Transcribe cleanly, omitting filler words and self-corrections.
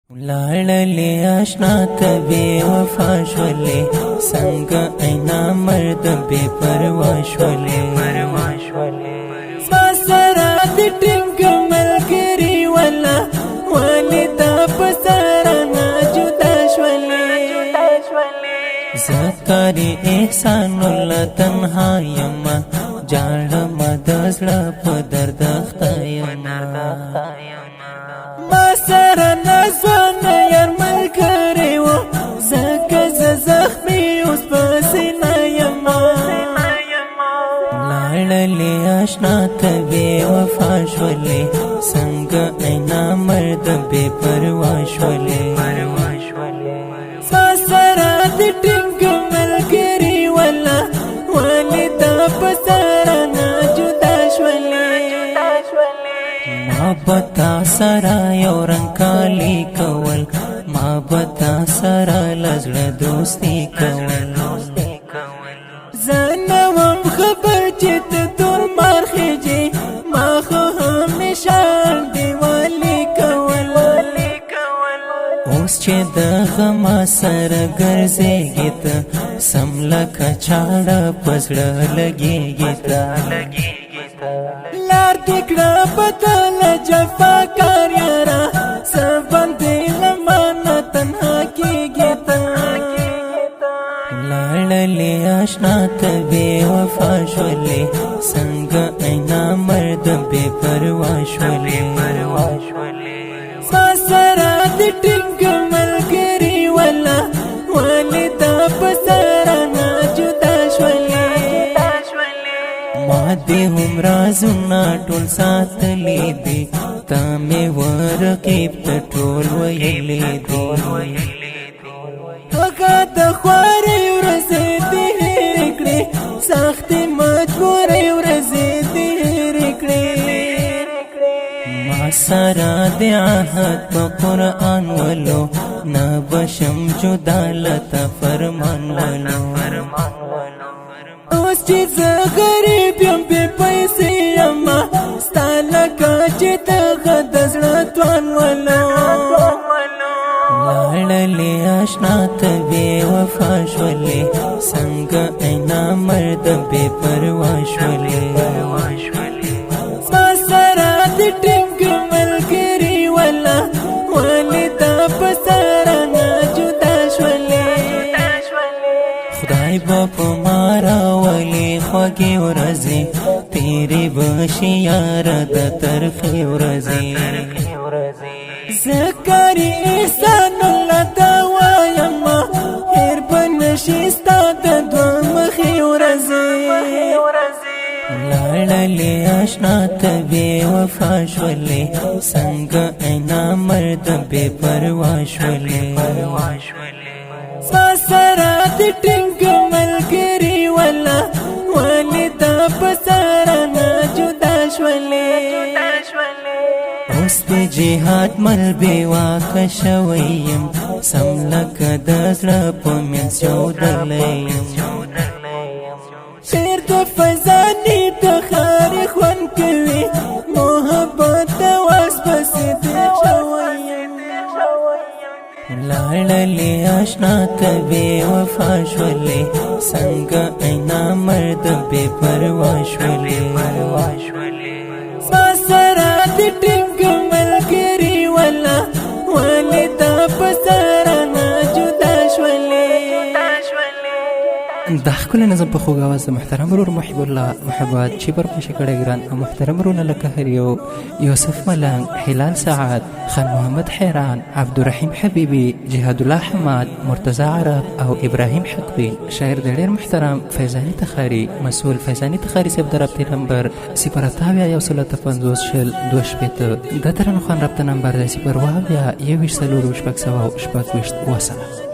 لاړلې آشنا ته بې وفا شولې څنګه اینا مرد بې پروا شولې ما سره د ټینګ ملګري ولا ولې دا په سره نه جدا شولې زکاري احسان الله تنها یم جاړم د زړه په درد اخته یم ما سره نازونه یار ملګری و ځکه زه زخمي اوس پسې نه یم لاړلې آشنا ته بې وفا شولې څنګه اینا مرد بې پروا شولې ما سره د ټینګ ملګري ولا ولې دا په سره نه جدا شولې ما بتا سرا یو رنگ کالی کول ما بتا سرا لزړه دوستی کول زنوم خبر چې ته تور مرخیږي ما خو همیشه دیوالی کول اوس چې د غم سره ګرځېږي ته سم لکه چاړه په زړه لګېږي ته لار دکړه بدل جفا کار یارا سبندې لمانه تنها کېږي ته لاړلې آشنا ته بې وفا شولې څنګه اینا مرد بې پروا شولې ما سره د ټینګ ملګري ولا ولې دا په سره نه جدا شولې ما دې هم رازونه ټول ساتلې دي تا مې ورقیب ته ټول ویلې دي هغه د خوارې ورځې دې هېرې کړې سختې مجبورې ورځې دې هېرې کړې ما سره د عهد په قرآن ولو نه بشم جدا لته فرمان ولو اوس چې زه غریب یم بې پیسې یم ستا لکه چې دغه د زړه توان ولو لاړلې آشنا ته بې وفا شولې څنګه اینا مرد بې پروا شولې ما سره د ټینګ ملګري ولا ولې دا په سره نه جدا شولې خدای به په ما راولي خوږې ورځې تېرې به شي یاره د ترخې ورځې زکاري احسان الله ته وایم هېر به نشي ستا د دوه مخې ورځې لاړلې آشنا ته بې وفا شولې څنګه اینا مرد بې پروا شولې ما سره د ټینګ ملګري ولا ولې دا په سره نه جدا شولې اوس د جهاد مل بې واکه شوی یم سم لکه د زړه په منځ یودلی یم شعر د فزانې د ښاري خوند کوي محبت د واس پسې تېر شوی یم لاړلې آشنا ته بې وفا شولې څنګه اینا مرد بې پروا شولې ما سره د ټینګ ملګري ولا ولې دا په سره نه جدا شولې د ښکلي نظم په خوږ اواز د محترم ورور محب الله محبت چې پر پېښه کړی ګران او محترم ورونه لکه هر یو یوسف ملنګ هلال سعد خان محمد حیران عبدالرحیم حبیبي جهاد الله حماد مرتضی عرب او ابراهیم حقبي شاعر د ډېر محترم فیضاني تخاري مسؤل فیضاني تخاري صاحب د رابطې نمبر 0 د درنو خان رابطه نمبر 0 21 4 6 وسلام